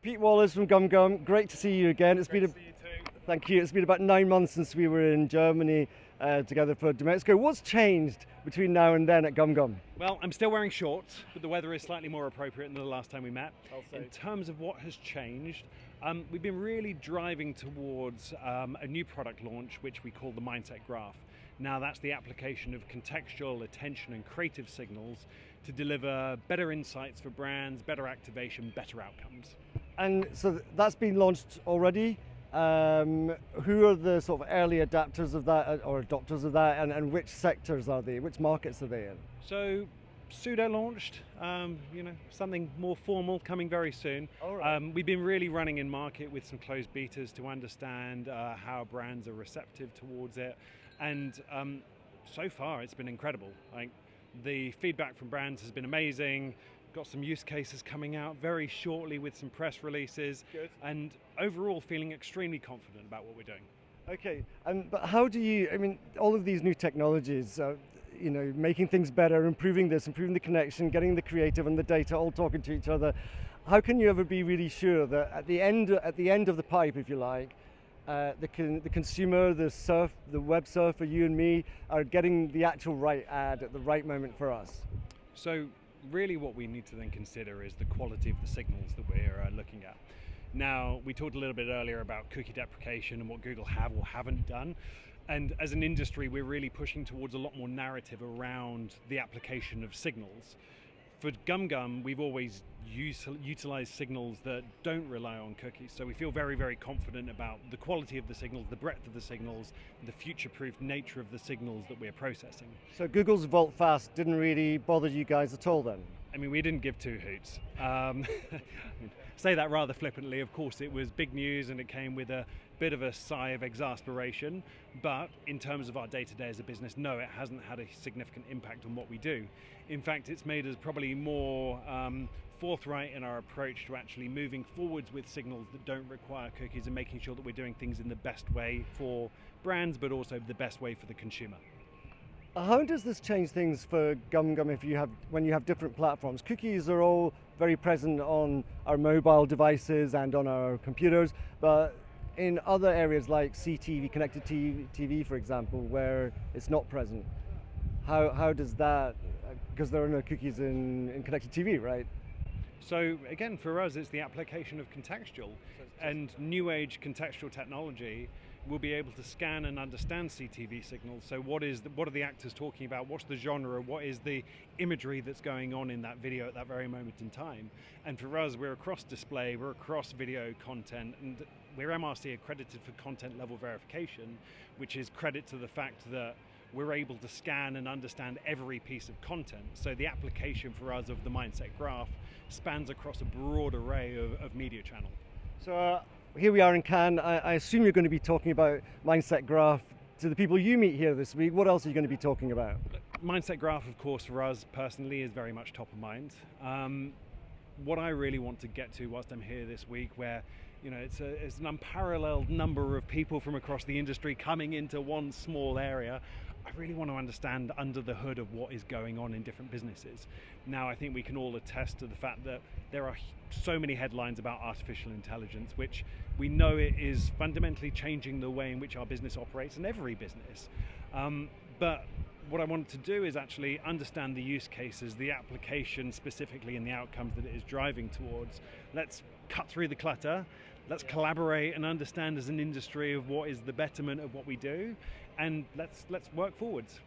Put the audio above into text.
Pete Wallace from GumGum. Great to see you again. Great to see you too. Thank you. It's been about 9 months since we were in Germany together for Domesco. What's changed between now and then at GumGum? Well, I'm still wearing shorts, but the weather is slightly more appropriate than the last time we met. I'll say. In terms of what has changed, we've been really driving towards a new product launch, which we call the Mindset Graph. Now that's the application of contextual, attention and creative signals to deliver better insights for brands, better activation, better outcomes. And so that's been launched already. Who are the sort of early adapters of that or adopters of that, and which sectors are they? Which markets are they in? So pseudo launched, something more formal coming very soon. All right. We've been really running in market with some closed betas to understand how brands are receptive towards it, and so far it's been incredible. Like, the feedback from brands has been amazing. Got some use cases coming out very shortly with some press releases. Good. And overall feeling extremely confident about what we're doing. Okay, but how do you, all of these new technologies, making things better, improving the connection, getting the creative and the data all talking to each other, how can you ever be really sure that at the end of the pipe, if you like, the consumer, the web surfer, you and me, are getting the actual right ad at the right moment for us? So really what we need to then consider is the quality of the signals that we're looking at. Now, we talked a little bit earlier about cookie deprecation and what Google have or haven't done. And as an industry, we're really pushing towards a lot more narrative around the application of signals. For GumGum, we've always utilized signals that don't rely on cookies. So we feel very, very confident about the quality of the signals, the breadth of the signals, the future-proof nature of the signals that we're processing. So Google's Vault Fast didn't really bother you guys at all then? We didn't give two hoots. Say that rather flippantly. Of course, it was big news and it came with a bit of a sigh of exasperation. But in terms of our day-to-day as a business, no, it hasn't had a significant impact on what we do. In fact, it's made us probably more forthright in our approach to actually moving forwards with signals that don't require cookies and making sure that we're doing things in the best way for brands, but also the best way for the consumer. How does this change things for GumGum when you have different platforms? Cookies are all very present on our mobile devices and on our computers, but in other areas like CTV, connected TV, for example, where it's not present, how does that, because there are no cookies in connected TV, right? So again, for us, it's the application of contextual, and new age contextual technology will be able to scan and understand CTV signals. So what are the actors talking about? What's the genre? What is the imagery that's going on in that video at that very moment in time? And for us, we're across display, we're across video content, and we're MRC accredited for content level verification, which is credit to the fact that we're able to scan and understand every piece of content. So the application for us of the Mindset Graph spans across a broad array of media channel. So here we are in Cannes. I assume you're going to be talking about Mindset Graph to the people you meet here this week. What else are you going to be talking about? Mindset Graph, of course, for us personally is very much top of mind. What I really want to get to whilst I'm here this week, where it's an unparalleled number of people from across the industry coming into one small area. I really want to understand under the hood of what is going on in different businesses. Now, I think we can all attest to the fact that there are so many headlines about artificial intelligence, which we know it is fundamentally changing the way in which our business operates, and every business. But what I wanted to do is actually understand the use cases, the application specifically, and the outcomes that it is driving towards. Let's cut through the clutter. Let's collaborate and understand as an industry of what is the betterment of what we do, and let's work forwards.